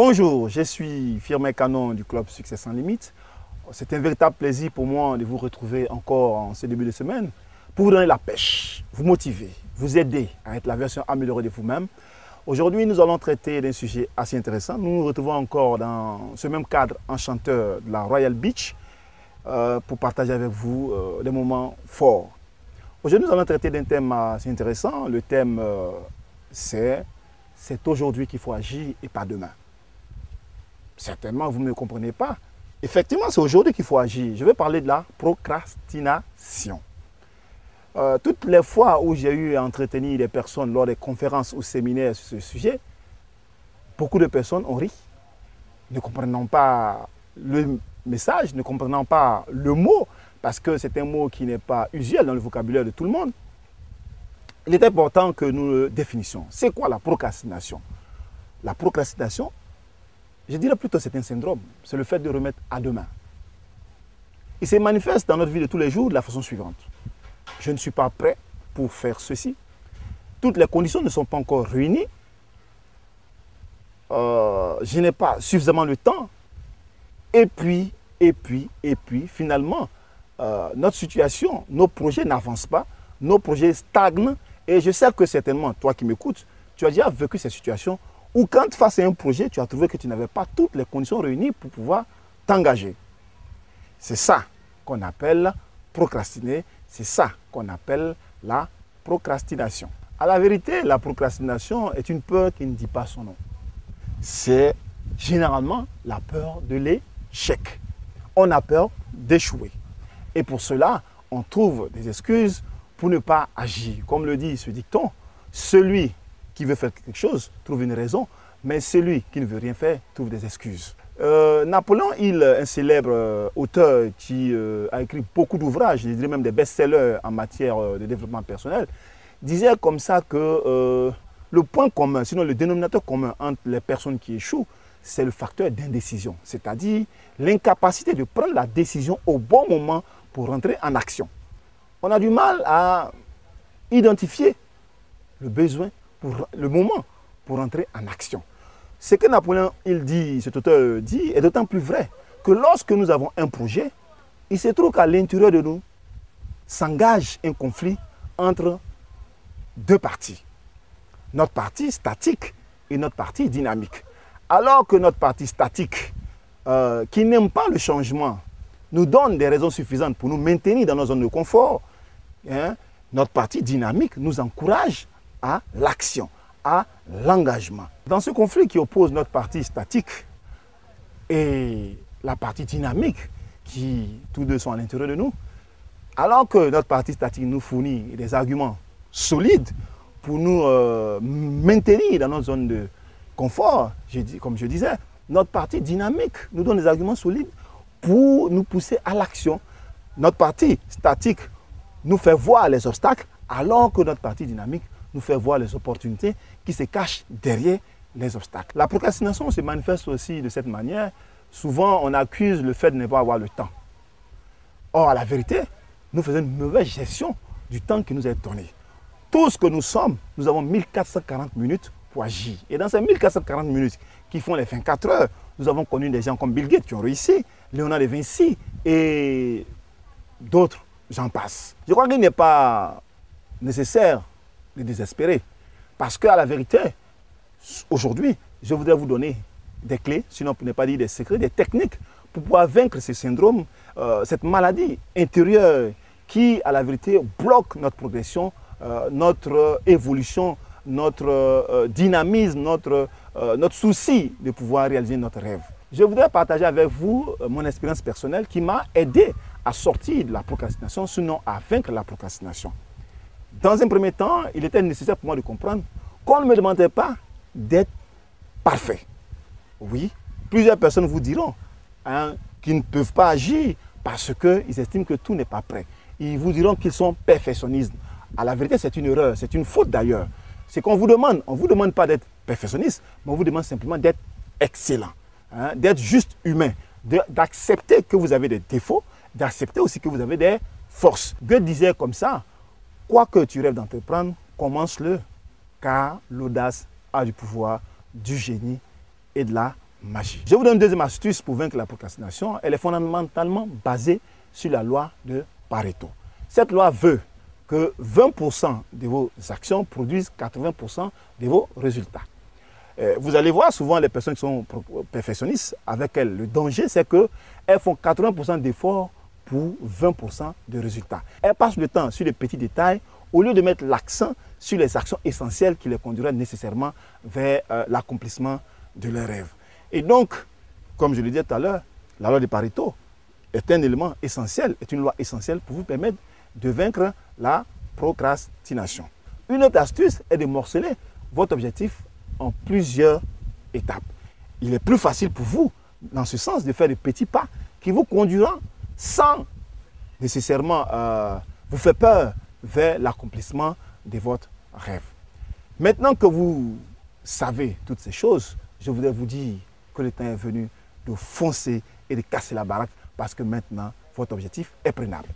Bonjour, je suis Firmin Canon du Club Succès Sans Limite. C'est un véritable plaisir pour moi de vous retrouver encore en ce début de semaine pour vous donner la pêche, vous motiver, vous aider à être la version améliorée de vous-même. Aujourd'hui, nous allons traiter d'un sujet assez intéressant. Nous nous retrouvons encore dans ce même cadre enchanteur de la Royal Beach pour partager avec vous des moments forts. Aujourd'hui, nous allons traiter d'un thème assez intéressant. Le thème, c'est aujourd'hui qu'il faut agir et pas demain. Certainement, vous ne me comprenez pas. Effectivement, c'est aujourd'hui qu'il faut agir. Je vais parler de la procrastination. Toutes les fois où j'ai eu à entretenir des personnes lors des conférences ou séminaires sur ce sujet, beaucoup de personnes ont ri, ne comprenant pas le message, ne comprenant pas le mot, parce que c'est un mot qui n'est pas usuel dans le vocabulaire de tout le monde. Il est important que nous le définissions. C'est quoi la procrastination? La procrastination, je dirais plutôt c'est un syndrome, c'est le fait de remettre à demain. Il se manifeste dans notre vie de tous les jours de la façon suivante. Je ne suis pas prêt pour faire ceci. Toutes les conditions ne sont pas encore réunies. Je n'ai pas suffisamment de temps. Et puis, finalement, notre situation, nos projets n'avancent pas, nos projets stagnent. Et je sais que certainement, toi qui m'écoutes, tu as déjà vécu ces situations où quand face à un projet, tu as trouvé que tu n'avais pas toutes les conditions réunies pour pouvoir t'engager. C'est ça qu'on appelle procrastiner, c'est ça qu'on appelle la procrastination. À la vérité, la procrastination est une peur qui ne dit pas son nom. C'est généralement la peur de l'échec. On a peur d'échouer. Et pour cela, on trouve des excuses pour ne pas agir. Comme le dit ce dicton, celui qui veut faire quelque chose trouve une raison, mais celui qui ne veut rien faire trouve des excuses. Napoléon Hill, un célèbre auteur qui a écrit beaucoup d'ouvrages, je dirais même des best-sellers en matière de développement personnel, disait comme ça que le point commun, sinon le dénominateur commun entre les personnes qui échouent, c'est le facteur d'indécision, c'est-à-dire l'incapacité de prendre la décision au bon moment pour rentrer en action. On a du mal à identifier le besoin, pour le moment pour entrer en action. Ce que Napoléon Hill dit, cet auteur dit, est d'autant plus vrai que lorsque nous avons un projet, il se trouve qu'à l'intérieur de nous s'engage un conflit entre deux parties. Notre partie statique et notre partie dynamique. Alors que notre partie statique, qui n'aime pas le changement, nous donne des raisons suffisantes pour nous maintenir dans nos zones de confort, notre partie dynamique nous encourage à l'action, à l'engagement. Dans ce conflit qui oppose notre partie statique et la partie dynamique, qui tous deux sont à l'intérieur de nous, alors que notre partie statique nous fournit des arguments solides pour nous maintenir dans notre zone de confort, comme je disais, notre partie dynamique nous donne des arguments solides pour nous pousser à l'action. Notre partie statique nous fait voir les obstacles, alors que notre partie dynamique nous fait voir les opportunités qui se cachent derrière les obstacles. La procrastination se manifeste aussi de cette manière. Souvent, on accuse le fait de ne pas avoir le temps. Or, à la vérité, nous faisons une mauvaise gestion du temps qui nous est donné. Tout ce que nous sommes, nous avons 1440 minutes pour agir. Et dans ces 1440 minutes qui font les 24 heures, nous avons connu des gens comme Bill Gates qui ont réussi, Léonard de Vinci et d'autres, j'en passe. Je crois qu'il n'est pas nécessaire de désespérer. Parce qu'à la vérité, aujourd'hui, je voudrais vous donner des clés, sinon pour ne pas dire des secrets, des techniques pour pouvoir vaincre ce syndrome, cette maladie intérieure qui, à la vérité, bloque notre progression, notre évolution, notre dynamisme, notre souci de pouvoir réaliser notre rêve. Je voudrais partager avec vous mon expérience personnelle qui m'a aidé à sortir de la procrastination, sinon à vaincre la procrastination. Dans un premier temps, il était nécessaire pour moi de comprendre qu'on ne me demandait pas d'être parfait. Oui, plusieurs personnes vous diront qu'ils ne peuvent pas agir parce qu'ils estiment que tout n'est pas prêt. Ils vous diront qu'ils sont perfectionnistes. À la vérité, c'est une erreur, c'est une faute d'ailleurs. C'est qu'on vous demande, on ne vous demande pas d'être perfectionniste, mais on vous demande simplement d'être excellent, d'être juste humain, d'accepter que vous avez des défauts, d'accepter aussi que vous avez des forces. Goethe disait comme ça, quoi que tu rêves d'entreprendre, commence-le, car l'audace a du pouvoir, du génie et de la magie. Je vous donne une deuxième astuce pour vaincre la procrastination. Elle est fondamentalement basée sur la loi de Pareto. Cette loi veut que 20% de vos actions produisent 80% de vos résultats. Vous allez voir souvent les personnes qui sont perfectionnistes, avec elles, le danger c'est qu'elles font 80% d'efforts pour 20% de résultats. Elles passent le temps sur les petits détails au lieu de mettre l'accent sur les actions essentielles qui les conduiraient nécessairement vers l'accomplissement de leurs rêves. Et donc, comme je le disais tout à l'heure, la loi de Pareto est un élément essentiel, est une loi essentielle pour vous permettre de vaincre la procrastination. Une autre astuce est de morceler votre objectif en plusieurs étapes. Il est plus facile pour vous, dans ce sens, de faire des petits pas qui vous conduiront sans nécessairement vous faire peur vers l'accomplissement de votre rêve. Maintenant que vous savez toutes ces choses, je voudrais vous dire que le temps est venu de foncer et de casser la baraque parce que maintenant, votre objectif est prenable.